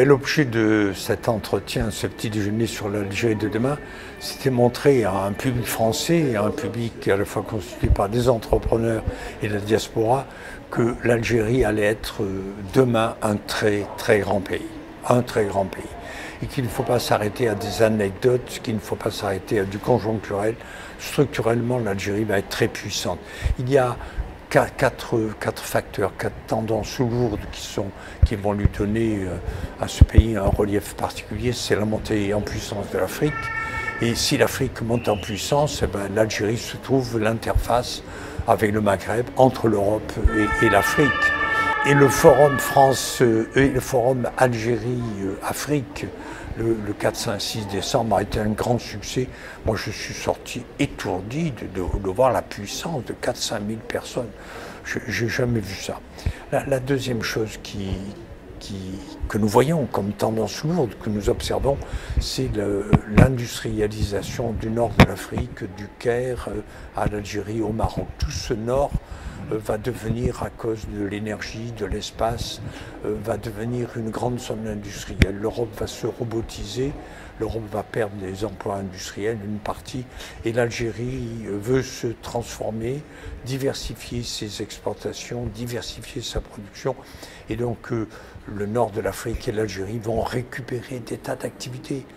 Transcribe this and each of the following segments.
L'objet de cet entretien, ce petit déjeuner sur l'Algérie de demain, c'était montrer à un public français et à un public à la fois constitué par des entrepreneurs et de la diaspora que l'Algérie allait être demain un très très grand pays. Un très grand pays. Et qu'il ne faut pas s'arrêter à des anecdotes, qu'il ne faut pas s'arrêter à du conjoncturel. Structurellement, l'Algérie va être très puissante. Il y a quatre facteurs, quatre tendances lourdes qui vont lui donner à ce pays un relief particulier. C'est la montée en puissance de l'Afrique. Et si l'Afrique monte en puissance, eh ben, l'Algérie se trouve l'interface avec le Maghreb, entre l'Europe et l'Afrique. Et le forum France et le forum Algérie-Afrique, le 4, 5, 6 décembre a été un grand succès. Moi, je suis sorti étourdi de voir la puissance de 4-5 000 personnes. Je n'ai jamais vu ça. La deuxième chose que nous voyons comme tendance lourde, que nous observons, c'est l'industrialisation du nord de l'Afrique, du Caire à l'Algérie, au Maroc. Tout ce nord va devenir, à cause de l'énergie, de l'espace, va devenir une grande zone industrielle. L'Europe va se robotiser, l'Europe va perdre des emplois industriels, une partie, et l'Algérie veut se transformer, diversifier ses exportations, diversifier sa production, et donc le nord de l'Afrique et l'Algérie vont récupérer des tas d'activités.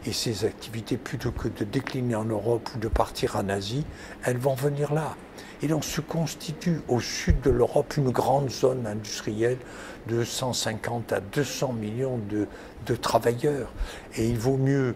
Et ces activités, plutôt que de décliner en Europe ou de partir en Asie, elles vont venir là. Et donc se constitue au sud de l'Europe une grande zone industrielle de 150 à 200 millions de travailleurs. Et il vaut mieux,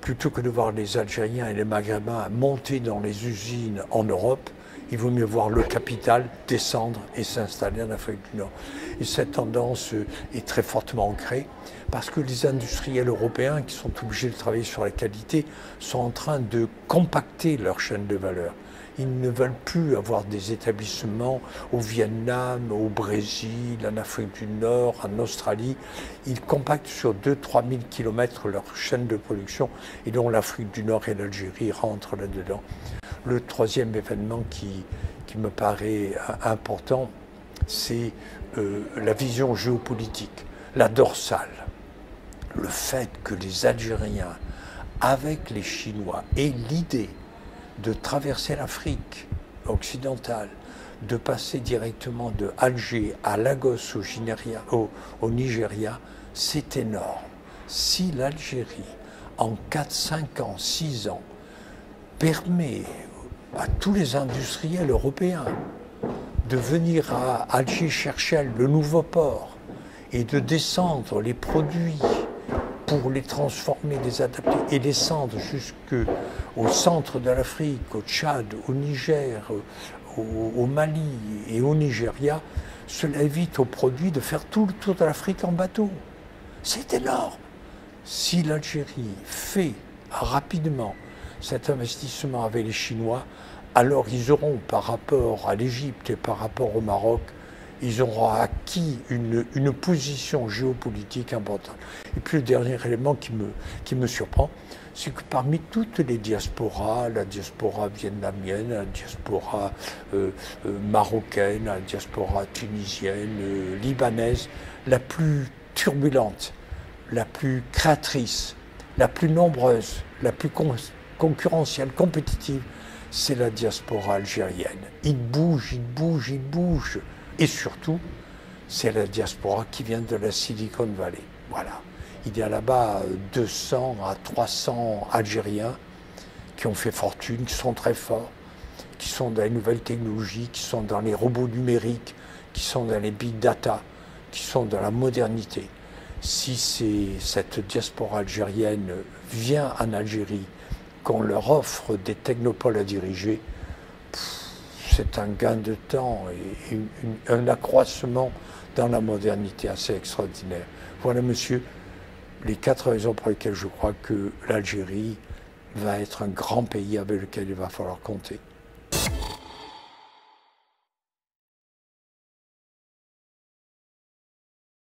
plutôt que de voir les Algériens et les Maghrébins monter dans les usines en Europe, il vaut mieux voir le capital descendre et s'installer en Afrique du Nord. Et cette tendance est très fortement ancrée parce que les industriels européens qui sont obligés de travailler sur la qualité sont en train de compacter leur chaîne de valeur. Ils ne veulent plus avoir des établissements au Vietnam, au Brésil, en Afrique du Nord, en Australie. Ils compactent sur 2-3 000 km leur chaîne de production et dont l'Afrique du Nord et l'Algérie rentrent là-dedans. Le troisième événement qui me paraît important, c'est la vision géopolitique, la dorsale. Le fait que les Algériens, avec les Chinois, aient l'idée de traverser l'Afrique occidentale, de passer directement de Alger à Lagos au Nigeria, c'est énorme. Si l'Algérie, en 4, 5 ans, 6 ans, permet à tous les industriels européens de venir à Alger chercher le nouveau port et de descendre les produits pour les transformer, les adapter et descendre jusqu'au centre de l'Afrique, au Tchad, au Niger, au Mali et au Nigeria, cela évite aux produits de faire tout le tour de l'Afrique en bateau. C'est énorme. Si l'Algérie fait rapidement cet investissement avec les Chinois, alors ils auront, par rapport à l'Égypte et par rapport au Maroc, ils auront acquis une position géopolitique importante. Et puis le dernier élément qui me surprend, c'est que parmi toutes les diasporas, la diaspora vietnamienne, la diaspora marocaine, la diaspora tunisienne, libanaise, la plus turbulente, la plus créatrice, la plus nombreuse, la plus concurrentielle, compétitive, c'est la diaspora algérienne. Ils bougent, ils bougent, ils bougent. Et surtout, c'est la diaspora qui vient de la Silicon Valley. Voilà. Il y a là-bas 200 à 300 Algériens qui ont fait fortune, qui sont très forts, qui sont dans les nouvelles technologies, qui sont dans les robots numériques, qui sont dans les big data, qui sont dans la modernité. Si cette diaspora algérienne vient en Algérie, qu'on leur offre des technopoles à diriger, c'est un gain de temps et un accroissement dans la modernité assez extraordinaire. Voilà, monsieur, les 4 raisons pour lesquelles je crois que l'Algérie va être un grand pays avec lequel il va falloir compter.